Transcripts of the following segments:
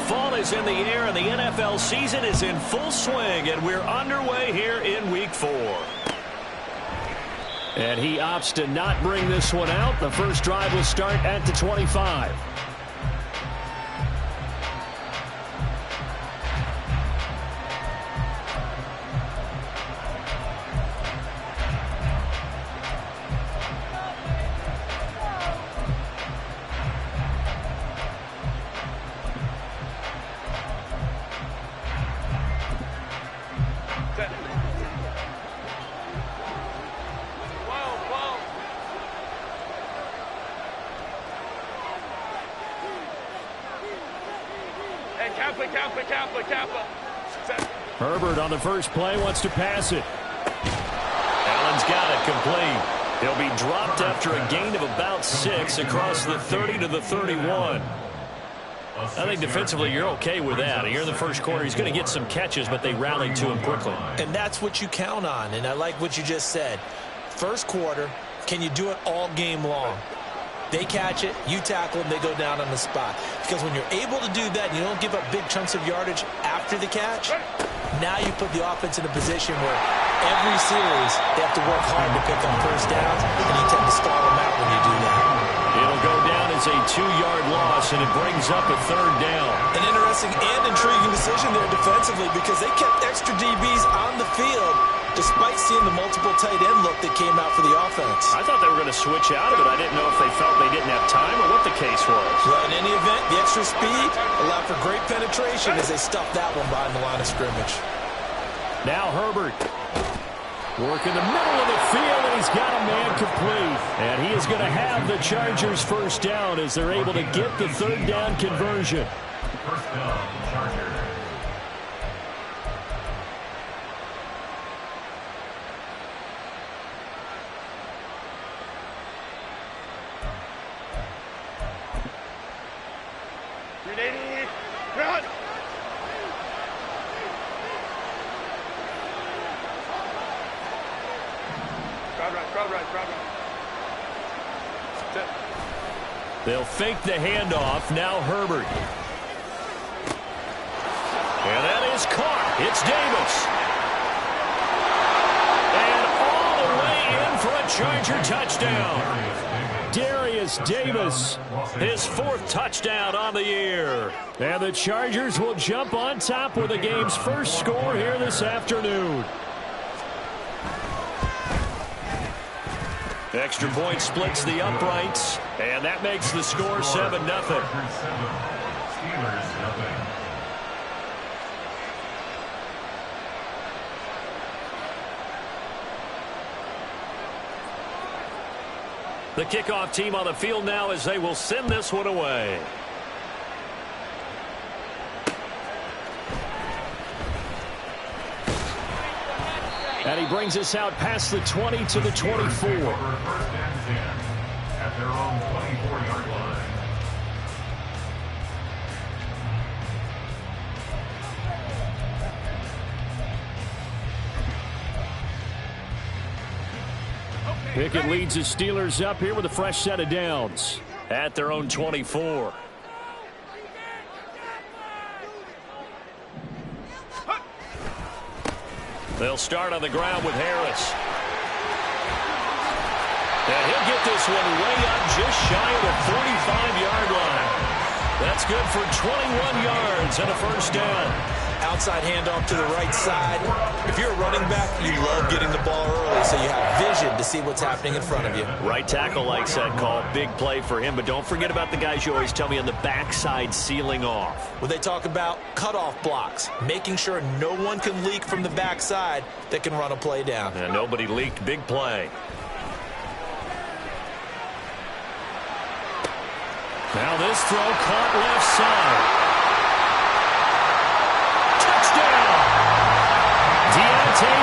Fall is in the air, and the NFL season is in full swing, and we're underway here in Week 4. And he opts to not bring this one out. The first drive will start at the 25. Herbert on the first play wants to pass it. Allen's got it complete. He'll be dropped after a gain of about 6 across the 30 to the 31. I think defensively you're okay with that. Here in the first quarter, he's going to get some catches, but they rallied to him quickly. And that's what you count on, and I like what you just said. First quarter, can you do it all game long? They catch it, you tackle them, they go down on the spot. Because when you're able to do that and you don't give up big chunks of yardage after the catch, now you put the offense in a position where every series they have to work hard to pick up first downs, and you tend to stall them out when you do that. It'll go down as a 2-yard loss, and it brings up a 3rd down. An interesting and intriguing decision there defensively because they kept extra DBs on the field despite seeing the multiple tight end look that came out for the offense. I thought they were going to switch out of it. I didn't know if they felt they didn't have time or what the case was. Well, in any event, the extra speed allowed for great penetration as they stuffed that one behind the line of scrimmage. Now Herbert. Working the middle of the field, and he's got a man complete. And he is going to have the Chargers first down as they're able to get the 3rd down conversion. First down, Chargers. Run! Crowd right. They'll fake the handoff. Now Herbert. And that is caught. It's Davis. And all the way in for a Charger touchdown. Darius Davis, his 4th touchdown on the year. And the Chargers will jump on top with the game's first score here this afternoon. Extra point splits the uprights, and that makes the score 7-0. The kickoff team on the field now as they will send this one away. And he brings us out past the 20 to the 24. First and 10 at their own 24-yard line. Pickett leads the Steelers up here with a fresh set of downs at their own 24. They'll start on the ground with Harris. And he'll get this one way up just shy of the 45-yard line. That's good for 21 yards and a first down. Outside handoff to the right side. If you're a running back, you love getting the ball early so you have vision to see what's happening in front of you. Right tackle likes that call. Big play for him, but don't forget about the guys you always tell me on the backside sealing off. Well, they talk about cutoff blocks, making sure no one can leak from the backside that can run a play down. And nobody leaked. Big play. Now this throw caught left side.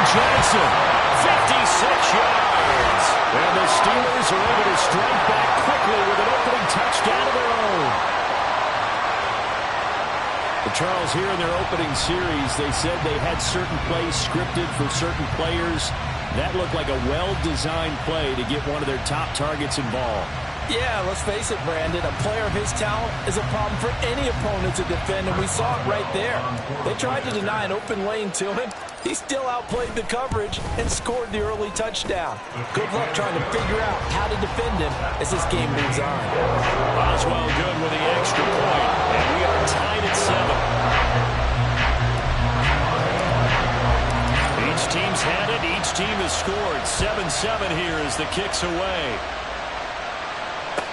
Johnson, 56 yards. And the Steelers are able to strike back quickly with an opening touchdown of their own. But Charles, here in their opening series, they said they had certain plays scripted for certain players. That looked like a well-designed play to get one of their top targets involved. Yeah, let's face it, Brandon. A player of his talent is a problem for any opponent to defend, and we saw it right there. They tried to deny an open lane to him. He still outplayed the coverage and scored the early touchdown. Good luck trying to figure out how to defend him as this game moves on. Boswell good with the extra point, and we are tied at 7. Each team's had it. Each team has scored. 7-7 here as the kick's away.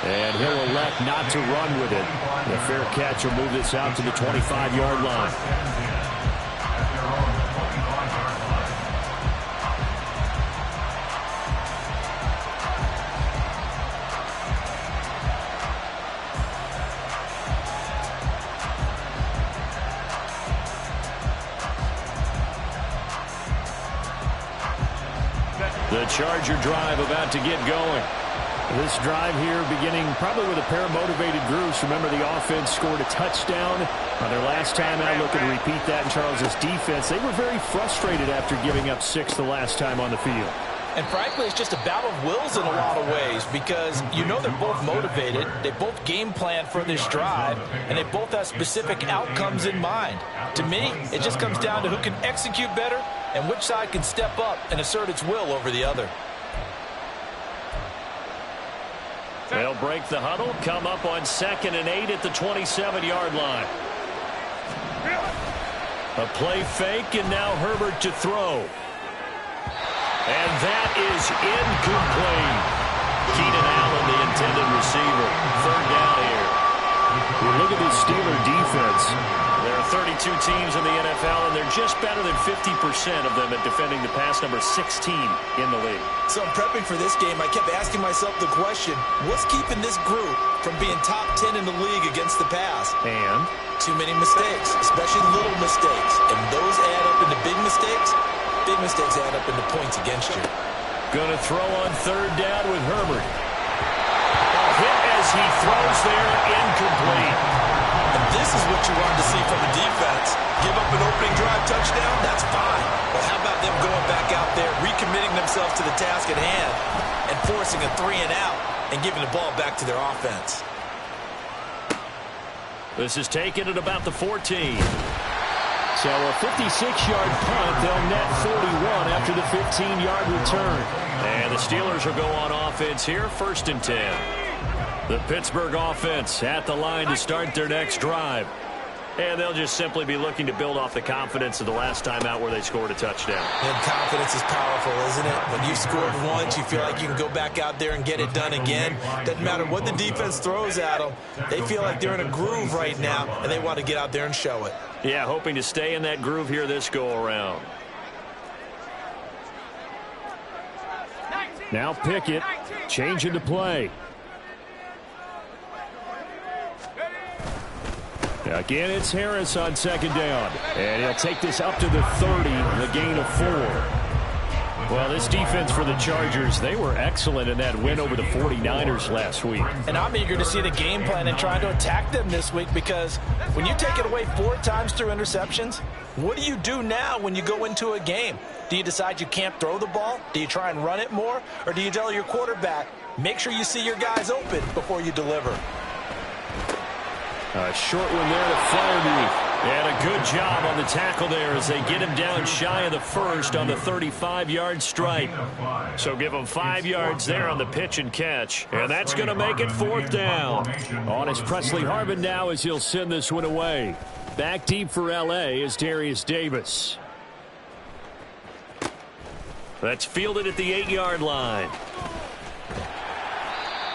And he'll elect not to run with it. The fair catch will move this out to the 25-yard line. The Charger drive about to get going. This drive here beginning probably with a pair of motivated groups. Remember, the offense scored a touchdown on their last time out. Looking to repeat that in Charles' defense. They were very frustrated after giving up 6 the last time on the field. And frankly, it's just a battle of wills in a lot of ways because you know they're both motivated. They both game plan for this drive, and they both have specific outcomes in mind. To me, it just comes down to who can execute better and which side can step up and assert its will over the other. They'll break the huddle, come up on 2nd and 8 at the 27-yard line. A play fake, and now Herbert to throw. And that is incomplete. Keenan Allen, the intended receiver. 3rd down here. Well, look at this Steeler defense. There are 32 teams in the NFL, and they're just better than 50% of them at defending the pass, number 16 in the league. So I'm prepping for this game. I kept asking myself the question, what's keeping this group from being top 10 in the league against the pass? And? Too many mistakes, especially little mistakes. And those add up into big mistakes. Big mistakes add up into points against you. Going to throw on 3rd down with Herbert. A hit as he throws there, incomplete. And this is what you wanted to see from the defense. Give up an opening drive touchdown, that's fine. But how about them going back out there, recommitting themselves to the task at hand, and forcing a 3 and out, and giving the ball back to their offense. This is taken at about the 14. So a 56-yard punt. They'll net 41 after the 15-yard return. And the Steelers will go on offense here, 1st and 10. The Pittsburgh offense at the line to start their next drive. And they'll just simply be looking to build off the confidence of the last time out where they scored a touchdown. And confidence is powerful, isn't it? When you scored once, you feel like you can go back out there and get it done again. Doesn't matter what the defense throws at them. They feel like they're in a groove right now, and they want to get out there and show it. Yeah, hoping to stay in that groove here this go-around. Now Pickett, changing to play. Again, it's Harris on 2nd down. And he'll take this up to the 30, the gain of 4. Well, this defense for the Chargers, they were excellent in that win over the 49ers last week. And I'm eager to see the game plan and trying to attack them this week because when you take it away 4 times through interceptions, what do you do now when you go into a game? Do you decide you can't throw the ball? Do you try and run it more? Or do you tell your quarterback, make sure you see your guys open before you deliver? A short one there to Freiermuth. And a good job on the tackle there as they get him down shy of the 1st on the 35-yard stripe. So give him 5 yards there on the pitch and catch. And that's going to make it 4th down. On is Presley Harvin now as he'll send this one away. Back deep for L.A. is Darius Davis. That's fielded at the 8-yard line.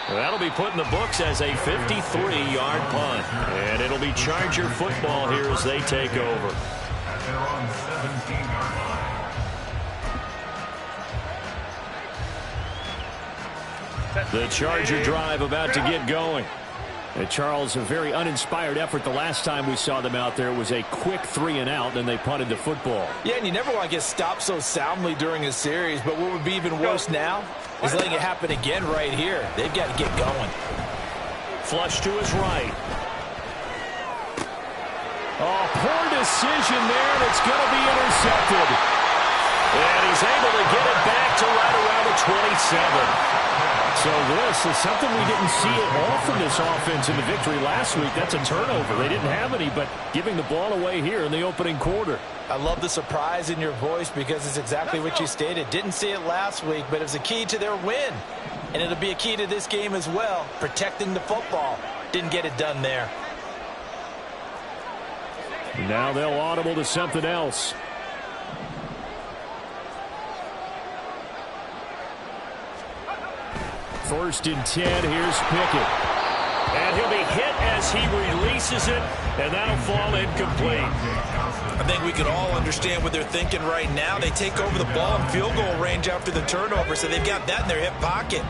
That'll be put in the books as a 53-yard punt. And it'll be Charger football here as they take over. The Charger drive about to get going. And Charles, a very uninspired effort the last time we saw them out there. It was a quick 3 and out, and they punted the football. Yeah, and you never want to get stopped so soundly during a series, but what would be even worse now is letting it happen again right here. They've got to get going. Flush to his right. Oh, poor decision there. That's going to be intercepted. And he's able to get it back to right around the 27. So this is something we didn't see at all from this offense in the victory last week. That's a turnover. They didn't have any, but giving the ball away here in the opening quarter. I love the surprise in your voice because it's exactly what you stated. Didn't see it last week, but it was a key to their win. And it'll be a key to this game as well, protecting the football. Didn't get it done there. And now they'll audible to something else. First and 10, here's Pickett. And he'll be hit as he releases it, and that'll fall incomplete. I think we can all understand what they're thinking right now. They take over the ball in field goal range after the turnover, so they've got that in their hip pocket.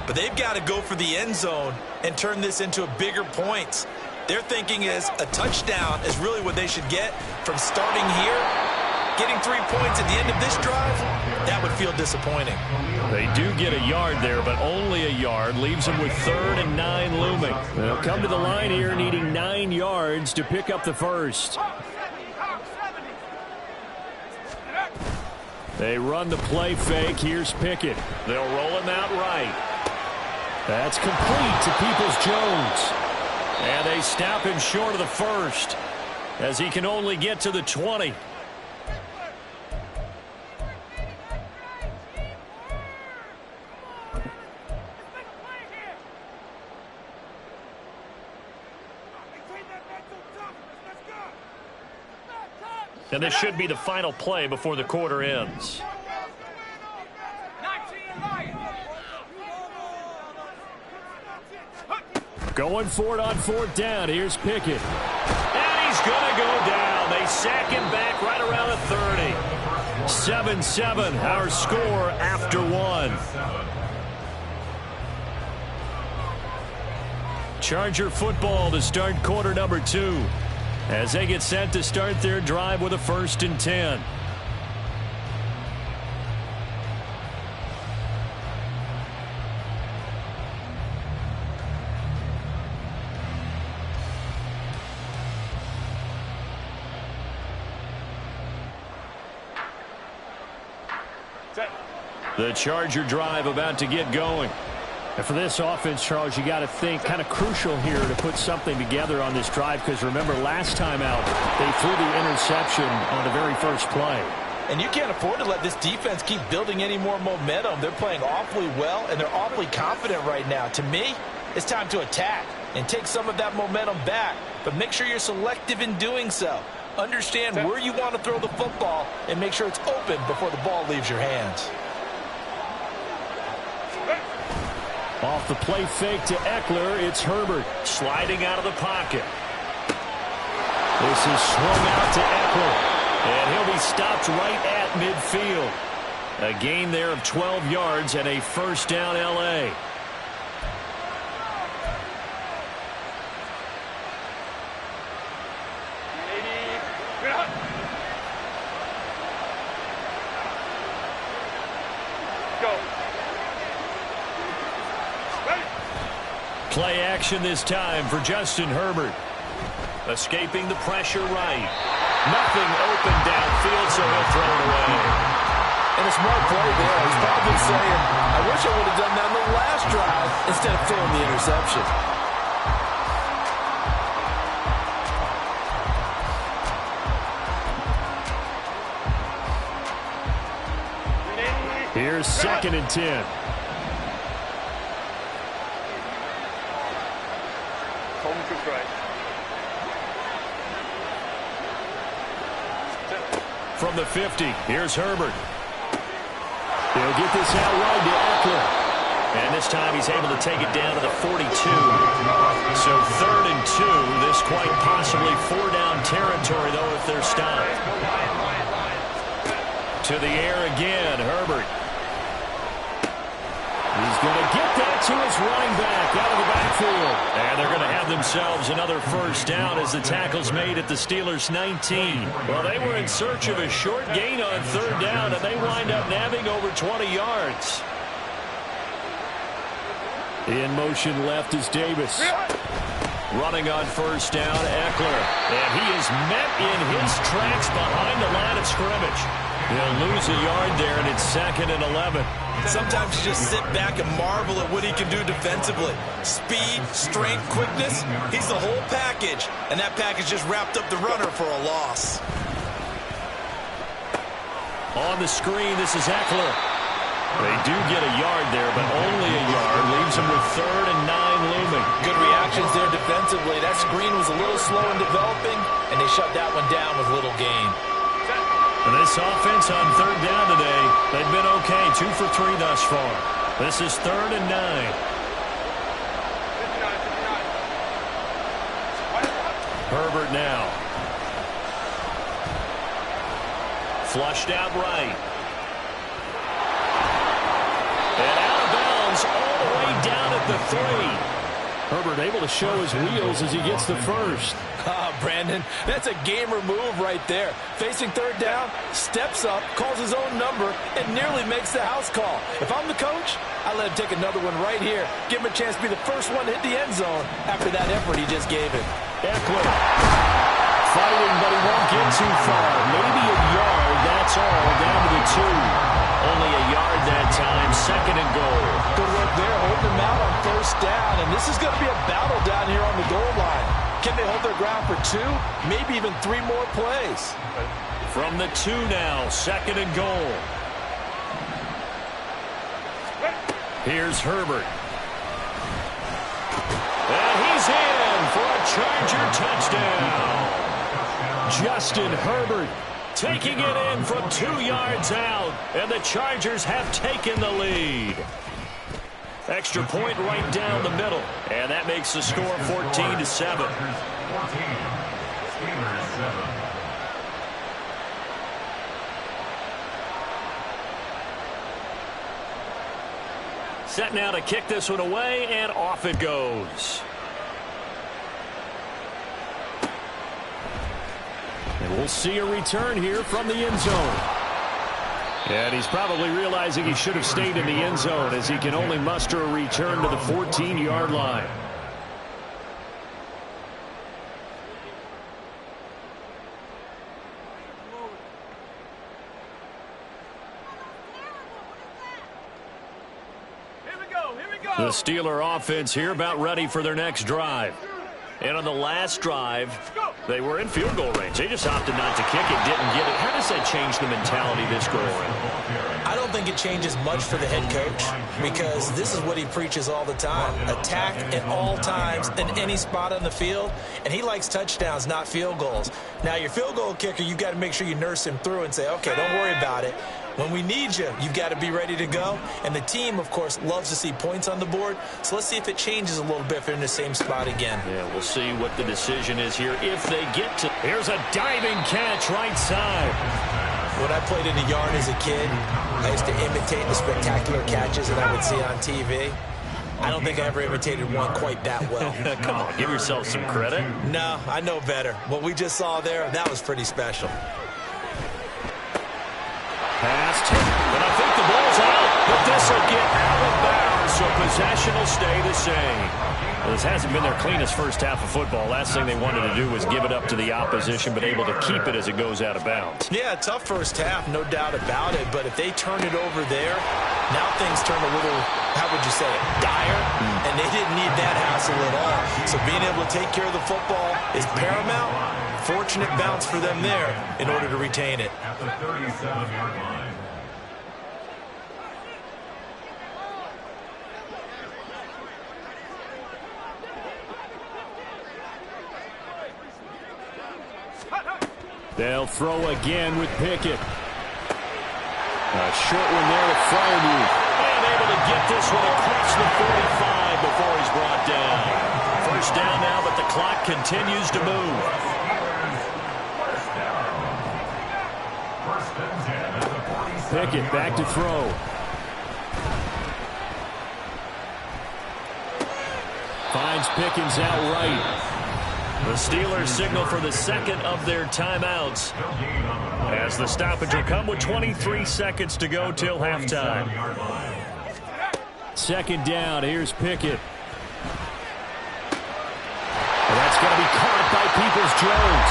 But they've got to go for the end zone and turn this into a bigger points. Their thinking is a touchdown is really what they should get from starting here. Getting 3 points at the end of this drive, that would feel disappointing. They do get a yard there, but only a yard. Leaves them with 3rd and 9 looming. They'll come to the line here needing 9 yards to pick up the first. They run the play fake. Here's Pickett. They'll roll him out right. That's complete to Peoples-Jones. And they stop him short of the first as he can only get to the 20. And this should be the final play before the quarter ends. Going for it on 4th down. Here's Pickett. And he's going to go down. They sack him back right around the 30. 7-7, our score after 1. Charger football to start quarter number 2. As they get set to start their drive with a 1st and 10. The Charger drive about to get going. And for this offense, Charles, you got to think kind of crucial here to put something together on this drive, because remember last time out they threw the interception on the very first play. And you can't afford to let this defense keep building any more momentum. They're playing awfully well, and they're awfully confident right now. To me, it's time to attack and take some of that momentum back, but make sure you're selective in doing so. Understand where you want to throw the football and make sure it's open before the ball leaves your hands. Off the play fake to Eckler, it's Herbert sliding out of the pocket. This is swung out to Eckler, and he'll be stopped right at midfield. A gain there of 12 yards and a 1st down L.A. Play action this time for Justin Herbert. Escaping the pressure right. Nothing open downfield, so he'll throw it away. And a smart play there. He's probably saying, I wish I would have done that on the last drive instead of throwing the interception. Here's 2nd and 10. From the 50, here's Herbert. He'll get this out wide to Eckler. And this time he's able to take it down to the 42. So 3rd and 2. This quite possibly 4-down territory, though, if they're stopped. To the air again, Herbert. He's going to get that to his running back out of the backfield. And they're going to have themselves another 1st down as the tackle's made at the Steelers' 19. Well, they were in search of a short gain on 3rd down, and they wind up nabbing over 20 yards. In motion left is Davis. Running on 1st down, Eckler. And he is met in his tracks behind the line of scrimmage. He'll lose a yard there, and it's 2nd and 11. Sometimes you just sit back and marvel at what he can do defensively. Speed, strength, quickness, he's the whole package. And that package just wrapped up the runner for a loss. On the screen, this is Eckler. They do get a yard there, but only a yard. Leaves them with 3rd and 9 looming. Good reactions there defensively. That screen was a little slow in developing, and they shut that one down with little gain. For this offense on 3rd down today, they've been okay. 2 for 3 thus far. This is 3rd and 9. Herbert now. Flushed out right. And out of bounds all the way down at the 3. Herbert able to show his wheels as he gets the first. Brandon, that's a gamer move right there. Facing 3rd down, steps up, calls his own number, and nearly makes the house call. If I'm the coach, I let him take another one right here. Give him a chance to be the first one to hit the end zone after that effort he just gave him. Eckler fighting, but he won't get too far. Maybe a yard, that's all, down to the 2. Only a yard that time, 2nd and goal. Good work there, holding them out on 1st down, and this is going to be a battle down here on the goal line. Can they hold their ground for 2? Maybe even 3 more plays. From the 2 now, 2nd and goal. Here's Herbert. And he's in for a Charger touchdown. Justin Herbert taking it in from 2 yards out, and the Chargers have taken the lead. Extra point right down the middle, and that makes the score 14-7. Set now to kick this one away, and off it goes. And we'll see a return here from the end zone. And he's probably realizing he should have stayed in the end zone as he can only muster a return to the 14-yard line. The Steeler offense here about ready for their next drive. And on the last drive, they were in field goal range. They just opted not to kick it, didn't get it. How does that change the mentality this go around? I don't think it changes much for the head coach because this is what he preaches all the time. Attack at all times in any spot on the field, and he likes touchdowns, not field goals. Now, your field goal kicker, you've got to make sure you nurse him through and say, okay, don't worry about it. When we need you, you've got to be ready to go. And the team, of course, loves to see points on the board. So let's see if it changes a little bit if they're in the same spot again. Yeah, we'll see what the decision is here if they get to. Here's a diving catch right side. When I played in the yard as a kid, I used to imitate the spectacular catches that I would see on TV. I don't think I ever imitated one quite that well. Come on, give yourself some credit. No, I know better. What we just saw there, that was pretty special. Passed, and I think the ball's out, but this will get out of bounds, so possession will stay the same. Well, this hasn't been their cleanest first half of football. Last thing they wanted to do was give it up to the opposition, but able to keep it as it goes out of bounds. Yeah, tough first half, no doubt about it, but if they turn it over there, now things turn a little, how would you say it, dire, and they didn't need that hassle at all. So being able to take care of the football is paramount. Fortunate bounce for them there in order to retain it. At the 37-yard line. They'll throw again with Pickett. A short one there with Fryermuth. And able to get this one across the 45 before he's brought down. First down now, but the clock continues to move. Pickett back to throw. Finds Pickens out right. The Steelers signal for the second of their timeouts as the stoppage will come with 23 seconds to go till halftime. Second down, here's Pickett. And that's going to be caught by Peoples-Jones.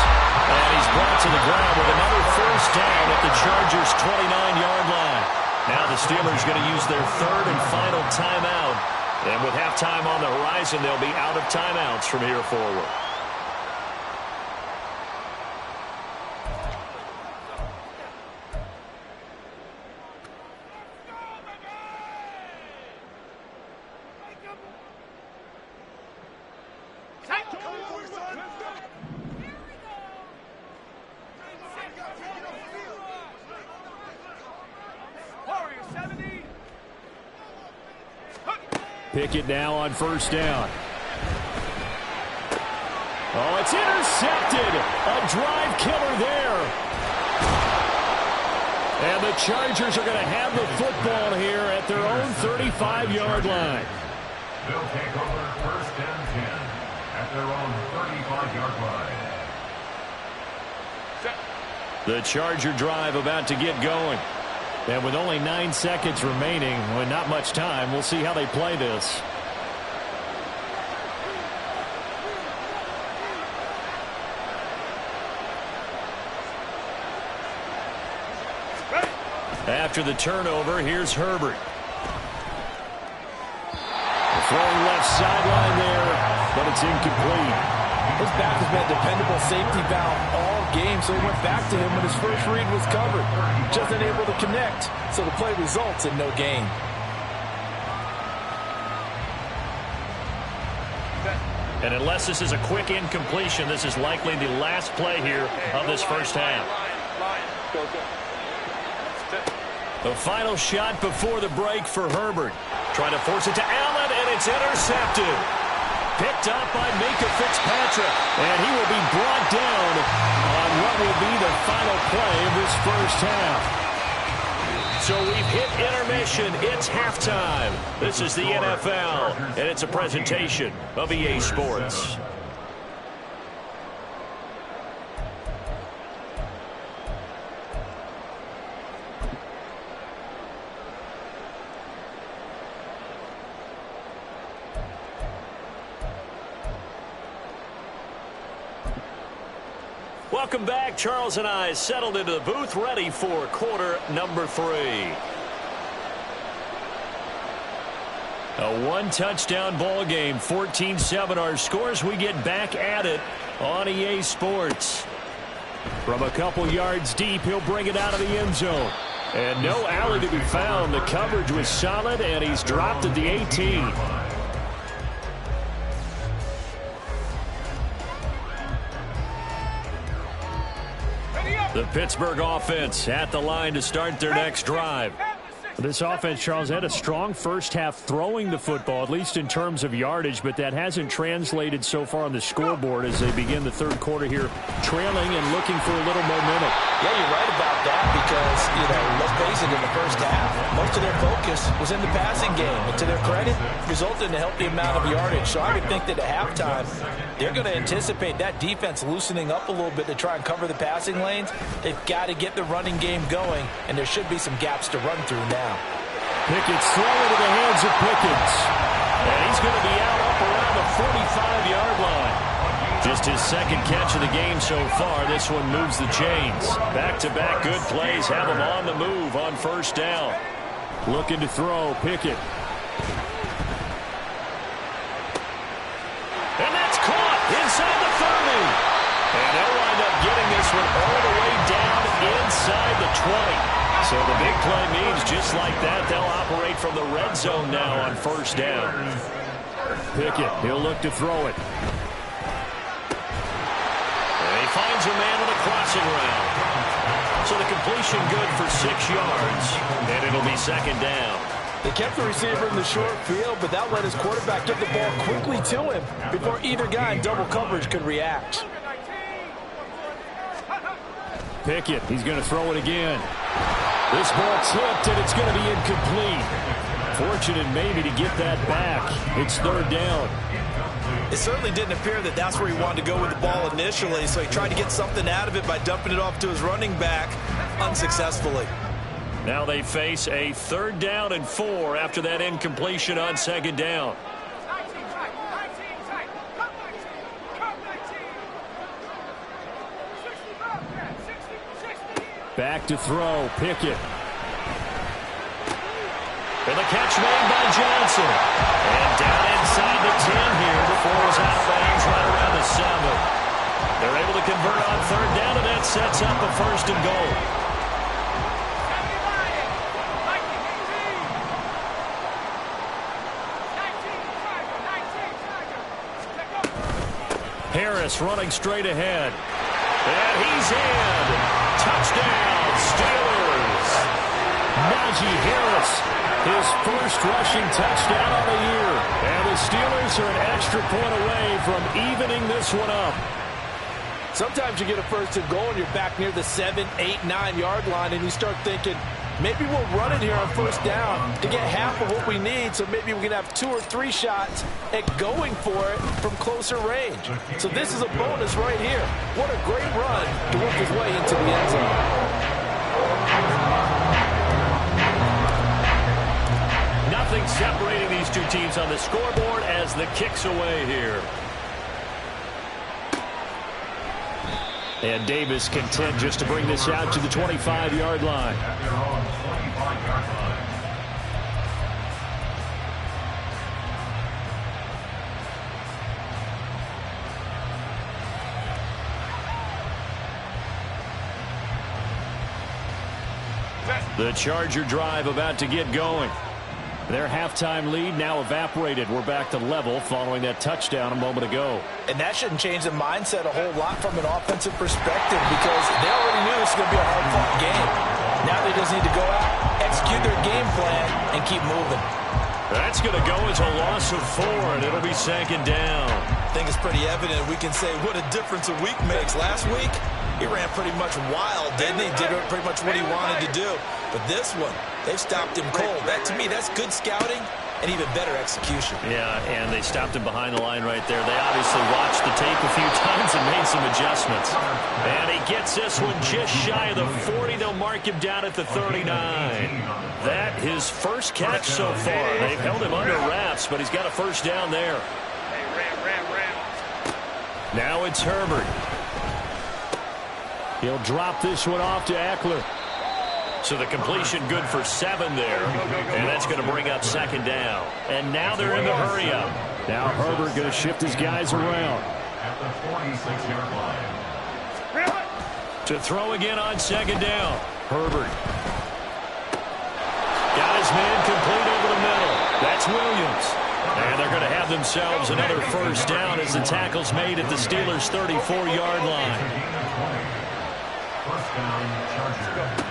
And he's brought to the ground with another first down at the Chargers' 29-yard line. Now the Steelers going to use their third and final timeout. And with halftime on the horizon, they'll be out of timeouts from here forward. Pickett now on first down. Oh, it's intercepted. A drive killer there. And the Chargers are going to have the football here at their own 35-yard line. They'll take over first and 10 at their own 35-yard line. The Charger drive about to get going. And with only 9 seconds remaining, with not much time, we'll see how they play this. After the turnover, here's Herbert. Throwing left sideline there, but it's incomplete. His back has been a dependable safety valve all game, so he went back to him when his first read was covered. Just unable to connect, so the play results in no gain. And unless this is a quick incompletion, this is likely the last play here of this first half. The final shot before the break for Herbert. Trying to force it to Allen, and it's intercepted. Picked up by Minka Fitzpatrick, and he will be brought down on what will be the final play of this first half. So we've hit intermission. It's halftime. This is the NFL, and it's a presentation of EA Sports. Welcome back. Charles and I settled into the booth, ready for quarter number 3. A one-touchdown ball game, 14-7 our scores. We get back at it on EA Sports. From a couple yards deep, he'll bring it out of the end zone. And no alley to be found. The coverage was solid, and he's dropped at the 18. The Pittsburgh offense at the line to start their next drive. This offense, Charles, had a strong first half throwing the football, at least in terms of yardage, but that hasn't translated so far on the scoreboard as they begin the third quarter here, trailing and looking for a little momentum. Yeah, you're right about that because, let's face it, in the first half, most of their focus was in the passing game. And to their credit, resulted in a healthy amount of yardage. So I would think that at halftime, they're going to anticipate that defense loosening up a little bit to try and cover the passing lanes. They've got to get the running game going, and there should be some gaps to run through now. Pickett's throw into the hands of Pickens. And he's going to be out up around the 45-yard line. Just his second catch of the game so far. This one moves the chains. Back-to-back good plays have him on the move on first down. Looking to throw, Pickett. And that's caught inside the 30. And they'll wind up getting this one all the way down inside the 20. So the big play means just like that, they'll operate from the red zone now on first down. Pickett, he'll look to throw it. And he finds a man on a crossing route. So the completion good for 6 yards, and it'll be second down. They kept the receiver in the short field, but that let his quarterback get the ball quickly to him before either guy in double coverage could react. Pickett, he's going to throw it again. This ball tipped, and it's going to be incomplete. Fortunate maybe to get that back. It's third down. It certainly didn't appear that that's where he wanted to go with the ball initially, so he tried to get something out of it by dumping it off to his running back unsuccessfully. Now they face a 3rd down and 4 after that incompletion on second down. Back to throw, Pickett. And the catch made by Johnson. And down inside the 10 here before it's out of bounds right around the 7. They're able to convert on third down, and that sets up a first and goal. Harris running straight ahead. And he's in. Touchdown, Steelers. Najee Harris, his first rushing touchdown of the year. And the Steelers are an extra point away from evening this one up. Sometimes you get a first and goal and you're back near the 7, 8, 9 yard line and you start thinking, maybe we'll run it here on first down to get half of what we need, so maybe we can have 2 or 3 shots at going for it from closer range. So this is a bonus right here. What a great run to work his way into the end zone. Nothing separating these two teams on the scoreboard as the kick's away here. And Davis content just to bring this out to the 25-yard line. The Charger drive about to get going. Their halftime lead now evaporated. We're back to level following that touchdown a moment ago. And that shouldn't change the mindset a whole lot from an offensive perspective because they already knew this was going to be a hard-fought game. Now they just need to go out, execute their game plan, and keep moving. That's going to go as a loss of 4, and it'll be second down. I think it's pretty evident. We can say what a difference a week makes. Last week, he ran pretty much wild, didn't he? Did pretty much what he wanted to do. But this one, they've stopped him cold. That, to me, that's good scouting and even better execution. Yeah, and they stopped him behind the line right there. They obviously watched the tape a few times and made some adjustments. And he gets this one just shy of the 40. They'll mark him down at the 39. That his first catch so far. They've held him under wraps, but he's got a first down there. Ram. Now it's Herbert. He'll drop this one off to Eckler. So the completion good for 7 there. And that's going to bring up second down. And now they're in the hurry up. Now Herbert going to shift his guys around. At the 46-yard line. To throw again on second down. Herbert. Got his man complete over the middle. That's Williams. And they're going to have themselves another first down as the tackle's made at the Steelers' 34-yard line. First down, Chargers.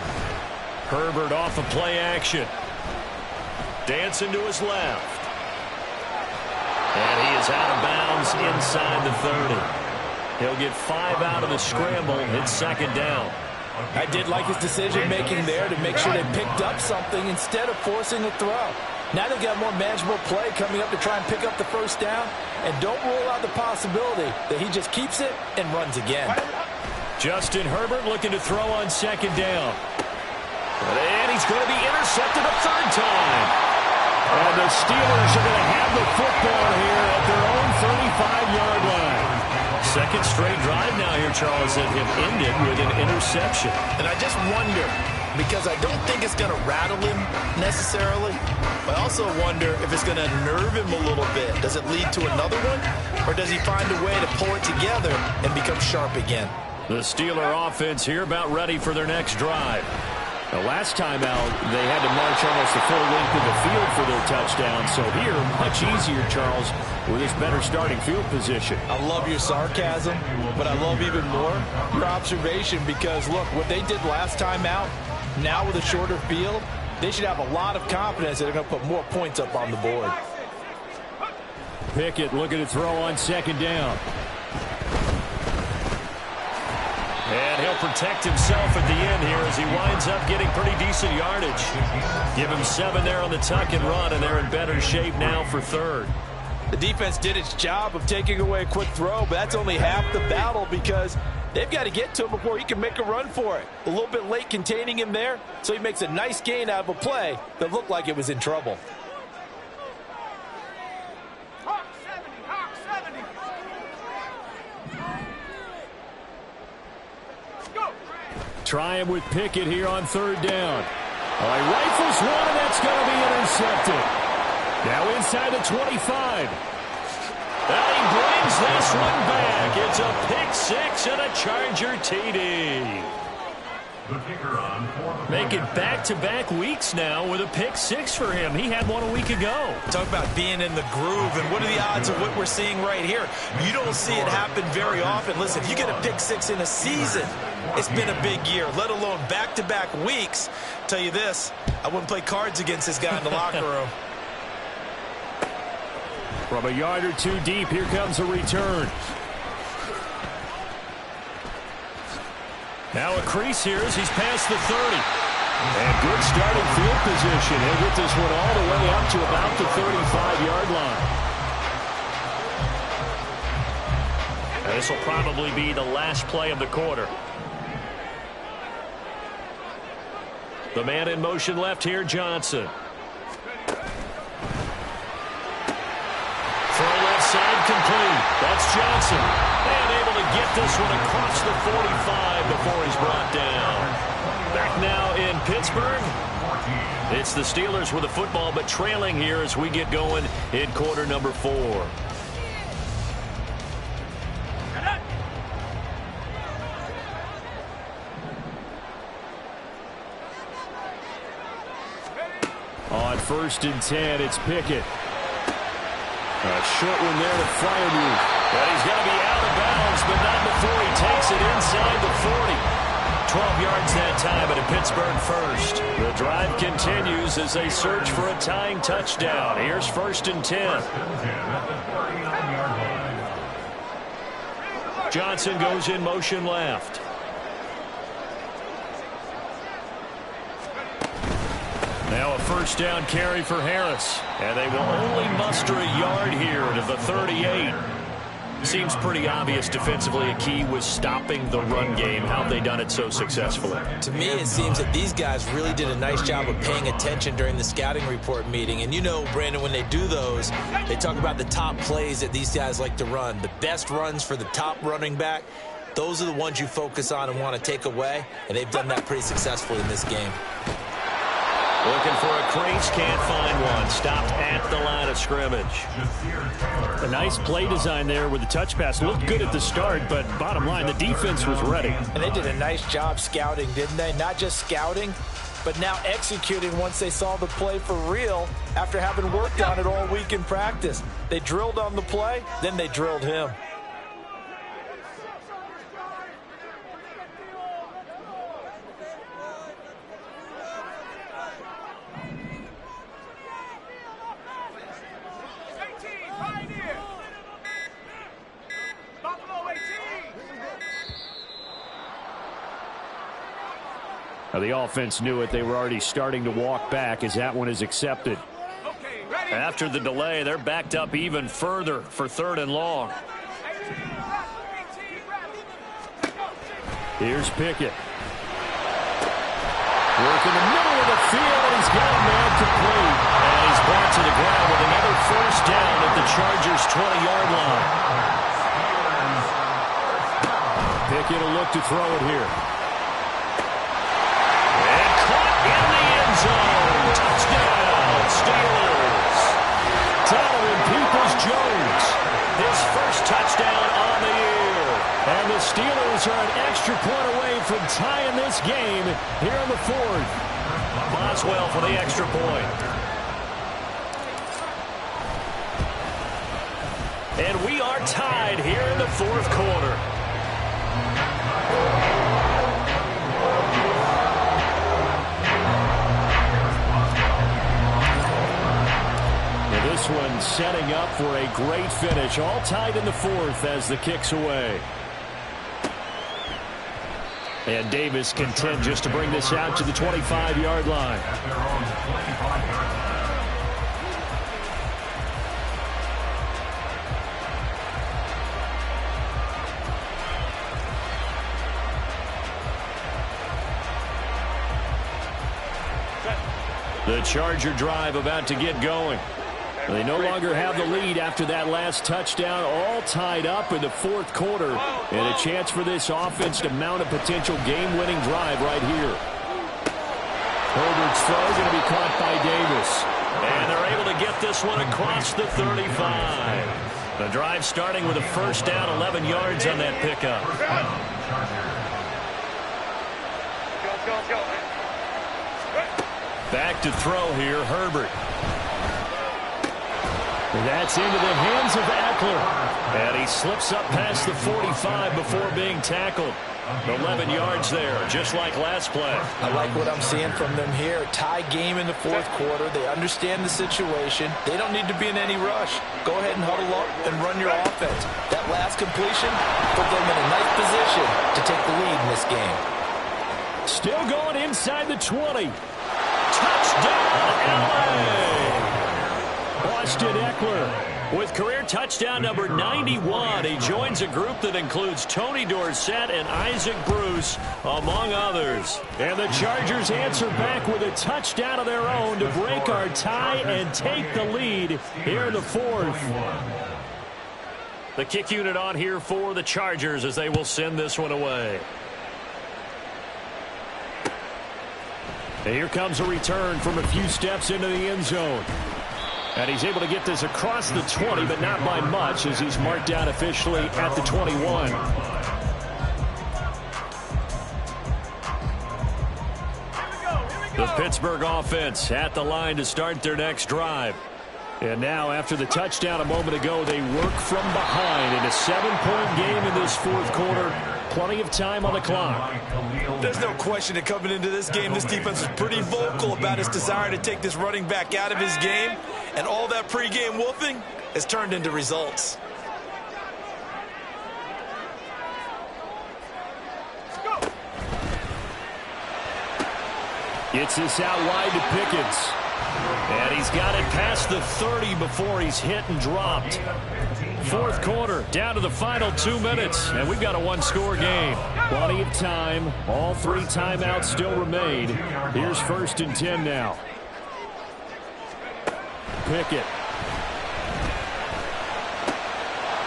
Herbert off of play action. Dancing to his left. And he is out of bounds inside the 30. He'll get 5 out of the scramble. It's second down. I did like his decision-making there to make sure they picked up something instead of forcing a throw. Now they've got more manageable play coming up to try and pick up the first down. And don't rule out the possibility that he just keeps it and runs again. Justin Herbert looking to throw on second down. And he's going to be intercepted a third time. And the Steelers are going to have the football here at their own 35-yard line. Second straight drive now here, Charles, that have ended with an interception. And I just wonder, because I don't think it's going to rattle him necessarily, but I also wonder if it's going to nerve him a little bit. Does it lead to another one? Or does he find a way to pull it together and become sharp again? The Steeler offense here about ready for their next drive. The last time out, they had to march almost the full length of the field for their touchdown. So here, much easier, Charles, with this better starting field position. I love your sarcasm, but I love even more your observation because, look, what they did last time out, now with a shorter field, they should have a lot of confidence that they're going to put more points up on the board. Pickett looking to throw on second down. And he'll protect himself at the end here as he winds up getting pretty decent yardage. Give him 7 there on the tuck and run, and they're in better shape now for third. The defense did its job of taking away a quick throw, but that's only half the battle because they've got to get to him before he can make a run for it. A little bit late containing him there, so he makes a nice gain out of a play that looked like it was in trouble. Try him with Pickett here on third down. Oh, he rifles one, and that's going to be intercepted. Now inside the 25. And he brings this one back. It's a pick six and a Charger TD. Making back-to-back weeks now with a pick six for him. He had one a week ago. Talk about being in the groove, and what are the odds of what we're seeing right here? You don't see it happen very often. Listen, if you get a pick six in a season, it's been a big year, let alone back-to-back weeks. Tell you this, I wouldn't play cards against this guy in the locker room. From a yard or two deep, here comes a return. Now a crease here as he's past the 30. And good starting field position. He'll get this one all the way up to about the 35-yard line. And this will probably be the last play of the quarter. The man in motion left here, Johnson. Throw left side complete. That's Johnson. And able to get this one across the 45 before he's brought down. Back now in Pittsburgh. It's the Steelers with the football, but trailing here as we get going in quarter number 4. On 1st and 10, it's Pickett. A short one there to Freiermuth. But he's going to be out of bounds, but not before he takes it inside the 40. 12 yards that time at a Pittsburgh first. The drive continues as they search for a tying touchdown. Here's 1st and 10. Johnson goes in motion left. Now a 1st down carry for Harris. And they will only muster a yard here to the 38. Seems pretty obvious defensively a key was stopping the run game. How have they done it so successfully? To me, it seems that these guys really did a nice job of paying attention during the scouting report meeting. And you know, Brandon, when they do those, they talk about the top plays that these guys like to run. The best runs for the top running back, those are the ones you focus on and want to take away. And they've done that pretty successfully in this game. Looking for a crease, can't find one. Stopped at the line of scrimmage. A nice play design there with the touch pass. Looked good at the start, but bottom line, the defense was ready. And they did a nice job scouting, didn't they? Not just scouting, but now executing once they saw the play for real after having worked on it all week in practice. They drilled on the play, then they drilled him. The offense knew it. They were already starting to walk back as that one is accepted. After the delay, they're backed up even further for 3rd and long. Here's Pickett. Work in the middle of the field, and he's got a man complete. And he's brought to the ground with another 1st down at the Chargers' 20-yard line. Pickett will look to throw it here. Zone. Touchdown, Steelers. Donovan Peoples-Jones, his 1st touchdown on the year. And the Steelers are an extra point away from tying this game here in the 4th. Boswell for the extra point. And we are tied here in the 4th quarter. This one setting up for a great finish. All tied in the 4th as the kick's away. And Davis content just to bring this out to the 25-yard line. The Charger drive about to get going. They no longer have the lead after that last touchdown, all tied up in the fourth quarter, and a chance for this offense to mount a potential game-winning drive right here. Herbert's throw going to be caught by Davis. And they're able to get this one across the 35. The drive starting with a first down, 11 yards on that pickup. Back to throw here, Herbert. That's into the hands of Eckler. And he slips up past the 45 before being tackled. 11 yards there, just like last play. I like what I'm seeing from them here. Tie game in the fourth quarter. They understand the situation. They don't need to be in any rush. Go ahead and huddle up and run your offense. That last completion put them in a nice position to take the lead in this game. Still going inside the 20. Touchdown, LA! Austin Eckler with career touchdown number 91. He joins a group that includes Tony Dorsett and Isaac Bruce, among others. And the Chargers answer back with a touchdown of their own to break our tie and take the lead here in the fourth. The kick unit on here for the Chargers as they will send this one away. And here comes a return from a few steps into the end zone. And he's able to get this across the 20, but not by much as he's marked down officially at the 21. The Pittsburgh offense at the line to start their next drive. And now, after the touchdown a moment ago, they work from behind in a 7-point game in this fourth quarter. Plenty of time on the clock. There's no question that coming into this game, this defense is pretty vocal about its desire to take this running back out of his game. And all that pregame wolfing has turned into results. Gets this out wide to Pickens. And he's got it past the 30 before he's hit and dropped. Fourth quarter, down to the final 2 minutes, and we've got a one-score game. Plenty of time. All three timeouts still remain. Here's 1st and 10 now. Pickett.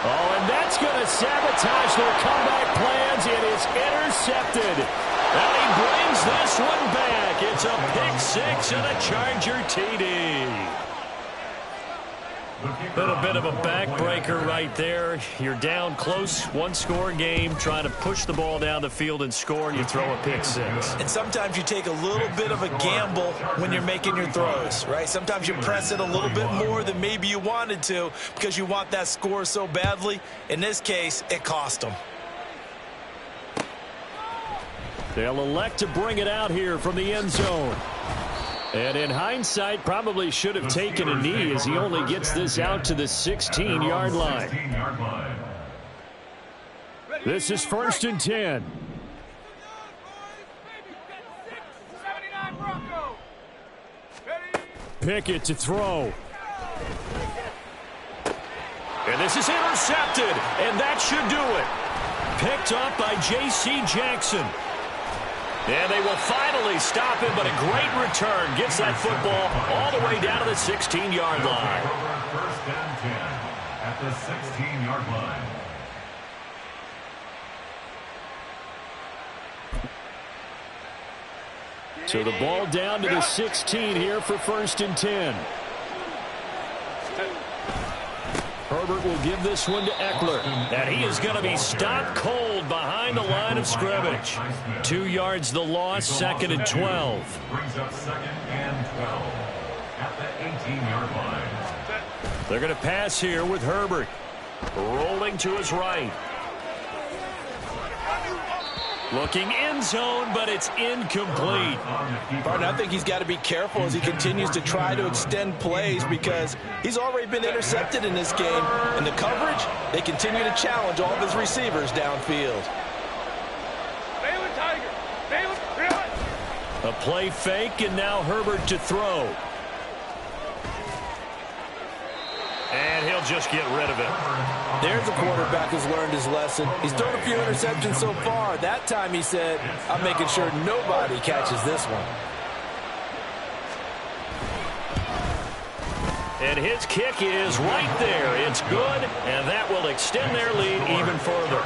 Oh, and that's going to sabotage their comeback plans. It is intercepted. And he brings this one back. It's a pick-6 and a Charger TD. Little bit of a backbreaker right there. You're down close, one-score game, trying to push the ball down the field and score, and you throw a pick-6. And sometimes you take a little bit of a gamble when you're making your throws, right? Sometimes you press it a little bit more than maybe you wanted to because you want that score so badly. In this case, it cost them. They'll elect to bring it out here from the end zone. And in hindsight, probably should have taken a knee as he only gets this out to the 16-yard line. This is 1st and 10. Pickett to throw. And this is intercepted, and that should do it. Picked up by J.C. Jackson. And they will finally stop him, but a great return gets that football all the way down to the 16-yard line. 1st and 10 at the 16-yard line. So the ball down to the 16 here for 1st and 10. Herbert will give this one to Eckler. And he is going to be stopped cold behind the line of scrimmage. 2 yards the loss, 2nd and 12. Brings up 2nd and 12 at the 18-yard line. They're going to pass here with Herbert. Rolling to his right. Looking end zone, but it's incomplete. Barton, I think he's got to be careful as he continues to try to extend plays because he's already been intercepted in this game. And the coverage, they continue to challenge all of his receivers downfield. A play fake, and now Herbert to throw. And he'll just get rid of it. There's a quarterback who's learned his lesson. He's thrown a few interceptions so far. That time he said, I'm making sure nobody catches this one. and his kick is right there. It's good, and that will extend their lead even further.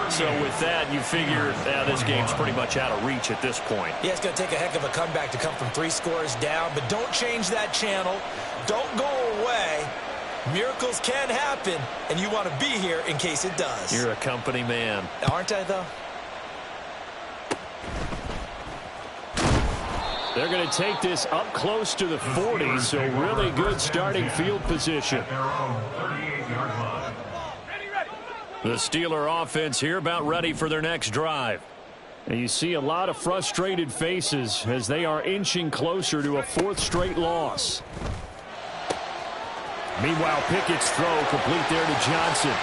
So with that, you figure this game's pretty much out of reach at this point. Yeah, it's going to take a heck of a comeback to come from 3 scores down, but don't change that channel. Don't go away. Miracles can happen, and you want to be here in case it does. You're a company man. Aren't I, though? They're going to take this up close to the 40, so really good starting field position. The Steeler offense here about ready for their next drive. And you see a lot of frustrated faces as they are inching closer to a 4th straight loss. Meanwhile, Pickett's throw complete there to Johnson.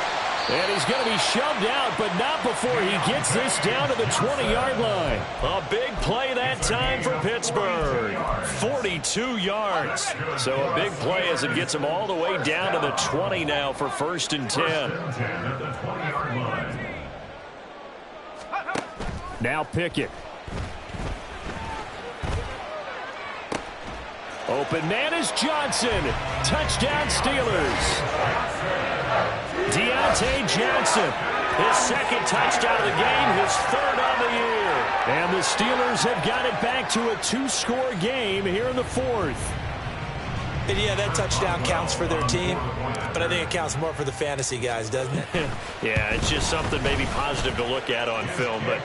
And he's going to be shoved out, but not before he gets this down to the 20-yard line. A big play that time for Pittsburgh. 42 yards. So a big play as it gets him all the way down to the 20 now for 1st and 10. Now Pickett. Open man is Johnson. Touchdown Steelers. Deontay Johnson, his 2nd touchdown of the game, his 3rd on the year. And the Steelers have got it back to a 2-score game here in the 4th. And yeah, that touchdown counts for their team, but I think it counts more for the fantasy guys, doesn't it? Yeah, it's just something maybe positive to look at on film, but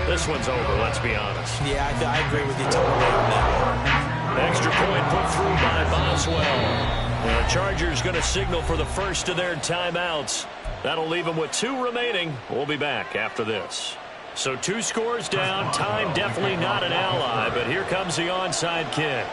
this one's over, let's be honest. Yeah, I agree with you totally on that. Extra point put through by Boswell. The Chargers going to signal for the first of their timeouts. That'll leave them with 2 remaining. We'll be back after this. So 2 scores down. Time definitely not an ally, but here comes the onside kick.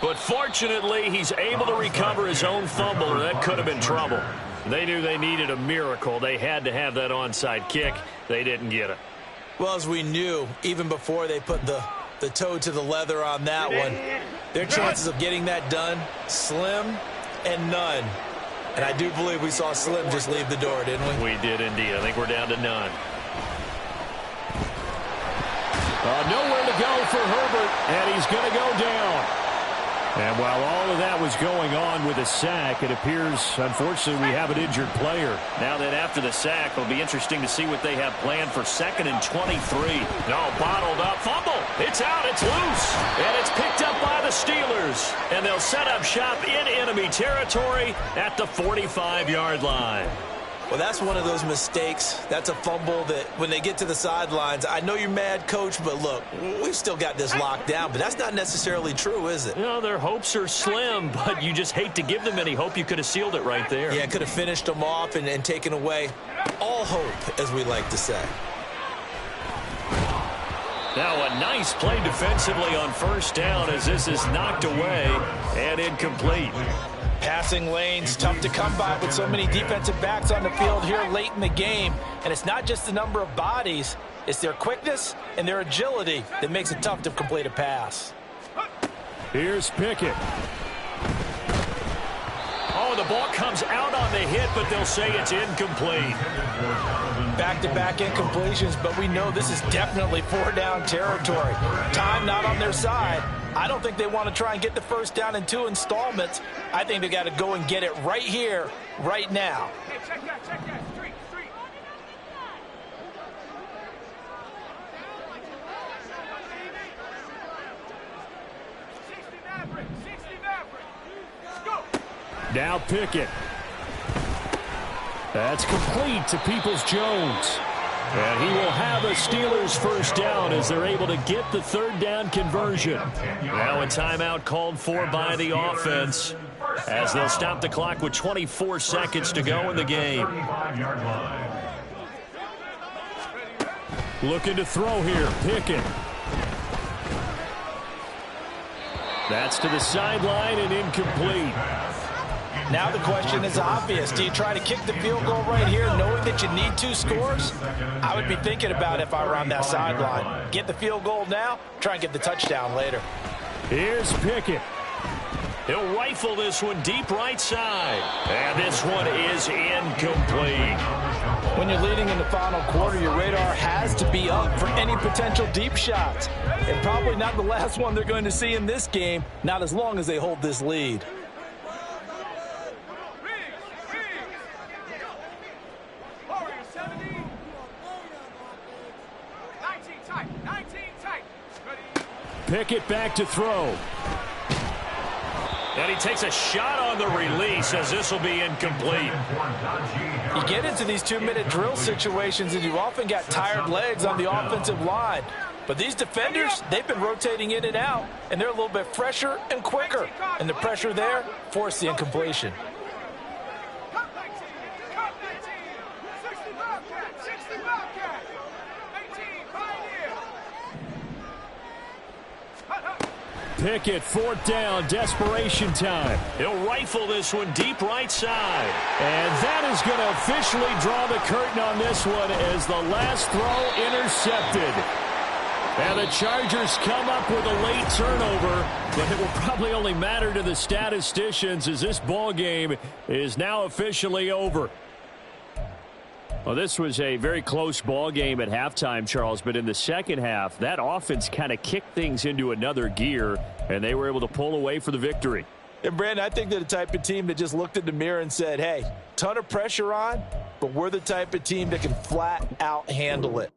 But fortunately, he's able to recover his own fumble, or that could have been trouble. They knew they needed a miracle. They had to have that onside kick. They didn't get it. Well, as we knew, even before they put the toe to the leather on that one, their chances of getting that done, slim and none. And I do believe we saw Slim just leave the door, didn't we? We did indeed. I think we're down to none. Nowhere to go for Herbert, and he's going to go down. And while all of that was going on with a sack, it appears, unfortunately, we have an injured player. Now that after the sack, it'll be interesting to see what they have planned for 2nd and 23. No, bottled up. Fumble. It's out. It's loose. And it's picked up by the Steelers. And they'll set up shop in enemy territory at the 45-yard line. Well, that's one of those mistakes. That's a fumble that when they get to the sidelines, I know you're mad, Coach, but look, we've still got this locked down. But that's not necessarily true, is it? You know, their hopes are slim, but you just hate to give them any hope. You could have sealed it right there. Yeah, could have finished them off and taken away all hope, as we like to say. Now a nice play defensively on 1st down as this is knocked away and incomplete. Passing lanes, tough to come by with so many defensive backs on the field here late in the game. And it's not just the number of bodies, it's their quickness and their agility that makes it tough to complete a pass. Here's Pickett. Oh, the ball comes out on the hit, but they'll say it's incomplete. Back-to-back incompletions, but we know this is definitely 4-down territory. Time not on their side. I don't think they want to try and get the 1st down in 2 installments. I think they got to go and get it right here, right now. Hey, check that. Three. 60 Maverick. Let's go. Now Pickett. That's complete to Peoples-Jones. And he will have a Steelers 1st down as they're able to get the 3rd down conversion. Now a timeout called for by the offense as they'll stop the clock with 24 seconds to go in the game. Looking to throw here, Pickett. That's to the sideline and incomplete. Now the question is obvious. Do you try to kick the field goal right here knowing that you need 2 scores? I would be thinking about it if I were on that sideline. Get the field goal now, try and get the touchdown later. Here's Pickett. He'll rifle this one deep right side. And this one is incomplete. When you're leading in the final quarter, your radar has to be up for any potential deep shots. And probably not the last one they're going to see in this game, not as long as they hold this lead. Warriors 70. 19 tight. 19 tight. Ready? Pick it back to throw. And he takes a shot on the release as this will be incomplete. You get into these 2-minute drill situations and you often got tired legs on the offensive line. But these defenders, they've been rotating in and out, and they're a little bit fresher and quicker. And the pressure there forced the incompletion. Cut 19. Cut 19. 60 Bobcat. 60 Bobcat. 18 Pioneer. Pickett, fourth down, desperation time. He'll rifle this one deep right side. And that is going to officially draw the curtain on this one as the last throw intercepted. And the Chargers come up with a late turnover, but it will probably only matter to the statisticians as this ball game is now officially over. Well, this was a very close ball game at halftime, Charles, but in the second half, that offense kind of kicked things into another gear, and they were able to pull away for the victory. And, Brandon, I think they're the type of team that just looked in the mirror and said, hey, ton of pressure on, but we're the type of team that can flat out handle it.